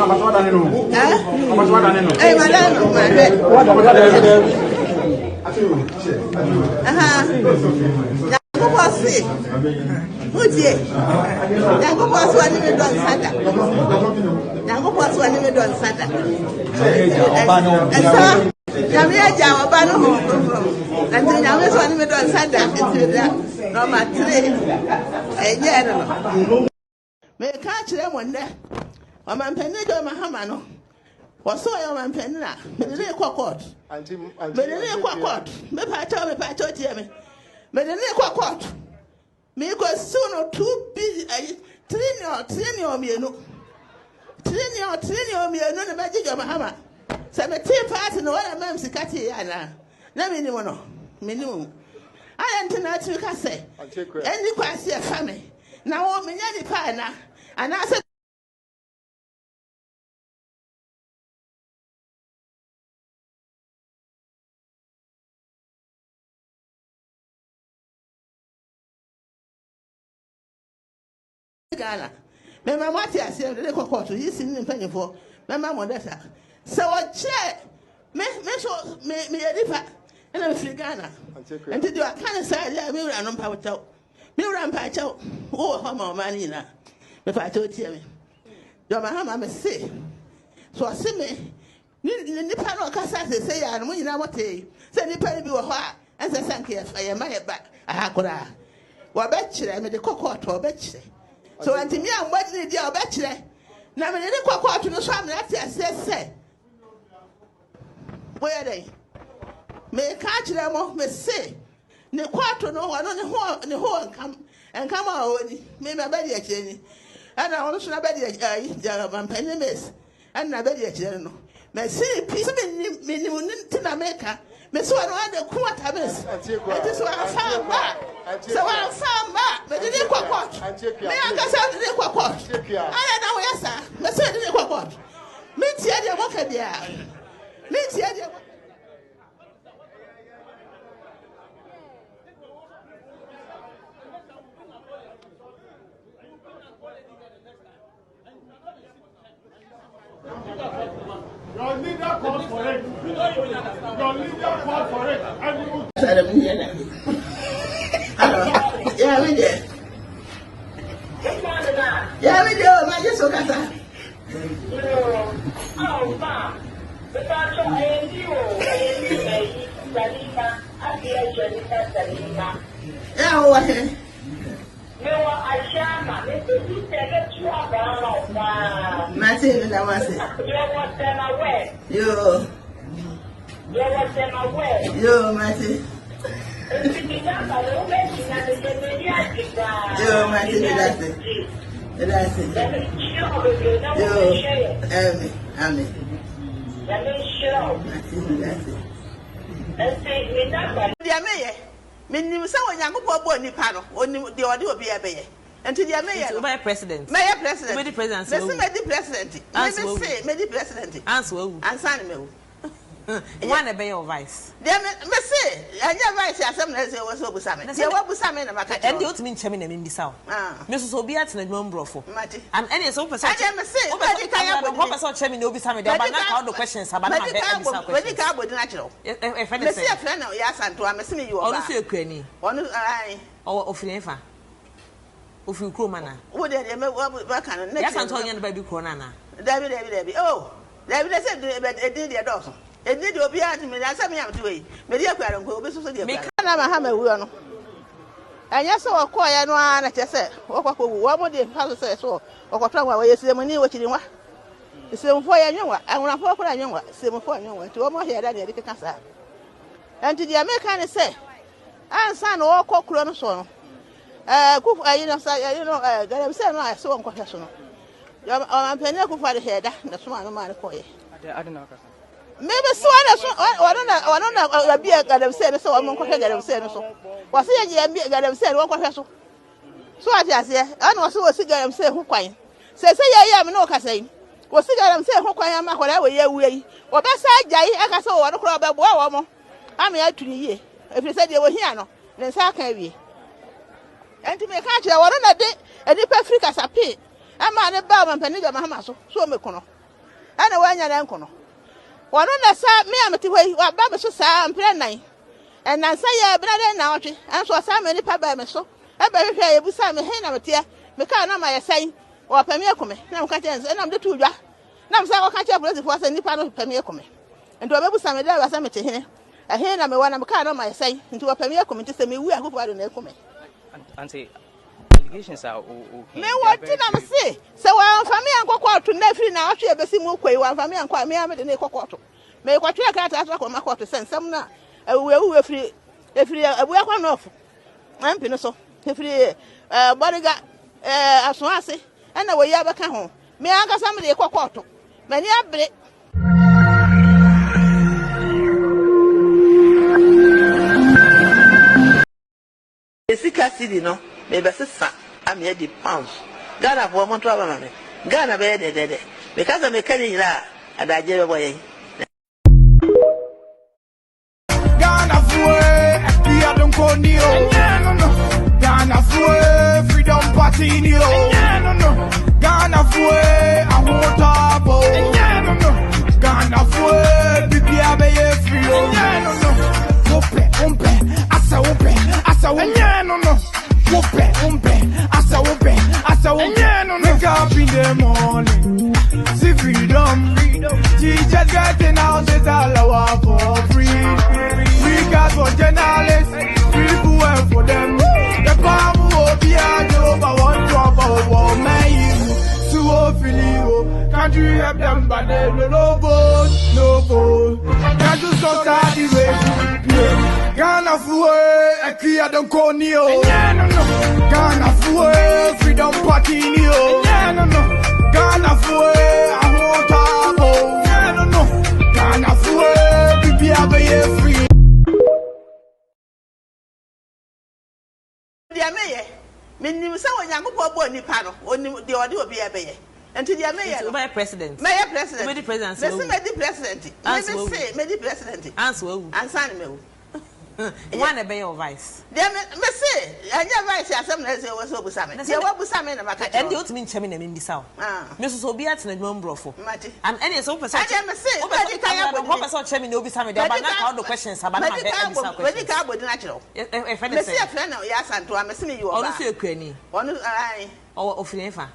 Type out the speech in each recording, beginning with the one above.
Me catch them one day. A man penny do my hammer. Was so a man penny. Me the court. Me the court. Me pato, Jimmy. Me the court. Me go soon or too busy. Trini me no. Trini me no the magic of my hammer. So me tea party no one man sikati yana. Na me no. Minimum. I am tonight to say. Any question family. Now me nyadi pa na. And I said Ghana. Me mama ti ase de kokko to yi sin mpanyi fo. Me mama modesa. So o che me yedi and I'm free Ghana. And to do a kind of side, I will run on power chow. Me run by chow. Oh, how my money now. If I told you, your Mahama may say. So I see me. Nipano Casa say, I'm winning our tea. Send the penny be a hot and say, thank you. I am my back. I have got a. Well, bet you, I made a cocoa to a bet you. So until me, I'm waiting your bet you. Now, when you cocoa to the swam, that's say. Where are they? Me catch them off, me say. Ne quarto no one on the whole and come out. Me my bed yet, Jenny. And I also not bed yet, penny miss. And I bed yet, Jenny. Me see, peace of minimum to America. Me so I don't the quarter miss. It is what I found back. So I found back. But the little quart. Me I got out the little quart. I don't know, yes, sir. Me say the little quart. Me tear the walk at the air. Me tear the Your leader called for it. Your leader called for it. And you will yeah, we did. Yeah, we do. My just look at that. Oh, ma. The pastor and you, Salima, I feel Jennifer Salima. Yeah, what? No, I shall. This is the trouble. Martin, I was it. You want them away. You want them away. You, Martin. You, Martin, that's it. That's it. You, Amy. Martin, that's it. The mayor, meaning someone young people ni panel, only the audio be a bay. And to the mayor, Mayor President. Mayor President. Medi President. Medi President. Medi President. Answer. And Sanimo. One a bay of vice. Then, Messi, and your vice, as some as was over Sammy. There were some in a market. And the ultimate chairman in the South. Mrs. Obiat and Member for Matty. And any so percent. I never say, what person chairman will be something about all the questions about the car with natural. If I say a friend, yes, and to I'm assuming you are also a cranny. One of Nefa. Of you, Cromana. Would they ever work on next? I'm talking about baby Corona. David. Oh, David said, it did your daughter. It did your beard to me. That's something I'm doing. Maybe I can't go. Make a hammer. And yes, so quiet no one at yourself. What would the father say so? Or what trouble is the money what you want? The same for a young one. I want to for a young one. Same for a young one. To almost hear that the cancer. And to the American say, and son or cock chronoson. Cook, you know, I'm saying I saw one question. I'm penny for the head. That's one of my for you. I don't know. Maybe so I don't be a god said so. I'm going to get him said so. Was he a god said one question? So I just say, I know so a cigar and say who quine. Say, I am no cassay. Was cigar and say who quine, whatever year way. Or best I jay, I saw one crowd about Wawamo. I mean, to the year. If you said you were here, no, then so can we. And to make country, I want a day, a deep Africa as a pit. I'm on a bow and penny of Mahamaso, so me cono. ana wanya na nko no wono na sa me amete hoi wa ba me so sa ampre nan and na say ya bra den na otwe enso sa me nipa ba me so e ba hwehwe ye busa me he na mete me ka na ma ye sai wo pami ekome na mka che enso na mde tu dwa na msa ko ka che police fo sa nipa no pami ekome ento ba busa me da ba sa me te hene he na me wa na me ka na ma ye sai ento wo pami ekome nti se me wu akofo ado na ekome auntie allegations are okay me what na me se wa family ankokọ to na firi na ahwe besi mu kwei wa family ankọ me amede na ekokọ to me kwatwe ka ta akọ ma kwọto sensem na ewu efiri abu akwa no ofu ampi no so efiri bodiga aso ase na wo ya baka ho me anga sam de ekokọ to me ni abre Esika city no me be sesa am ye di pounds Ghana for monto aba me Ghana be de because me kan yira adaje be boye Ghana for Akua Donkor no Ghana for freedom party no Ghana for ahotabo Ghana for bibia be free umpe asa wake up in the morning see freedom teachers getting houses all over for free we got for journalists people work for them the palm will be a job I want to about man so filio can't you help them but they no vote can't you stop the way Ghana for Akua Donkor Ghana for freedom party Ghana for ahotabo Ghana for bibia be free dia meye menim se onyankopɔ bɔ nipa no onim de ode obi ebeye enti dia meye no president meye president me di president me di president me di president answer wu answer me wu one be your vice dia me say anya vice asem na say wo so busa me dia wo busa me na maka che and the ultimate ncheme na me mbisa me so obi atena dwuma mbrofo and any so person anya me say obi kan abodi one person cheme na obi sa me dia ba na ka do questions aba na be ebisa questions we ka abodi na kire e friend me say friend na ya santo a me say me yi oba onu so ekuani onu ai o ofiri fa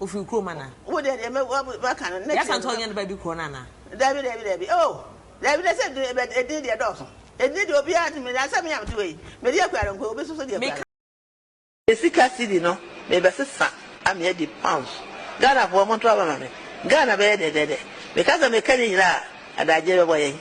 ofiri kro mana wo de me wa kan na ya santo onye na ba bi kro na na David oh David say e dey there do so edi de obi ati me asa me am to we me dey Akua Donkor obi so dey Akua Esika city no me be sesa am ye di pounds Ghana for monto aba me Ghana be de because me kan yira adaje be boye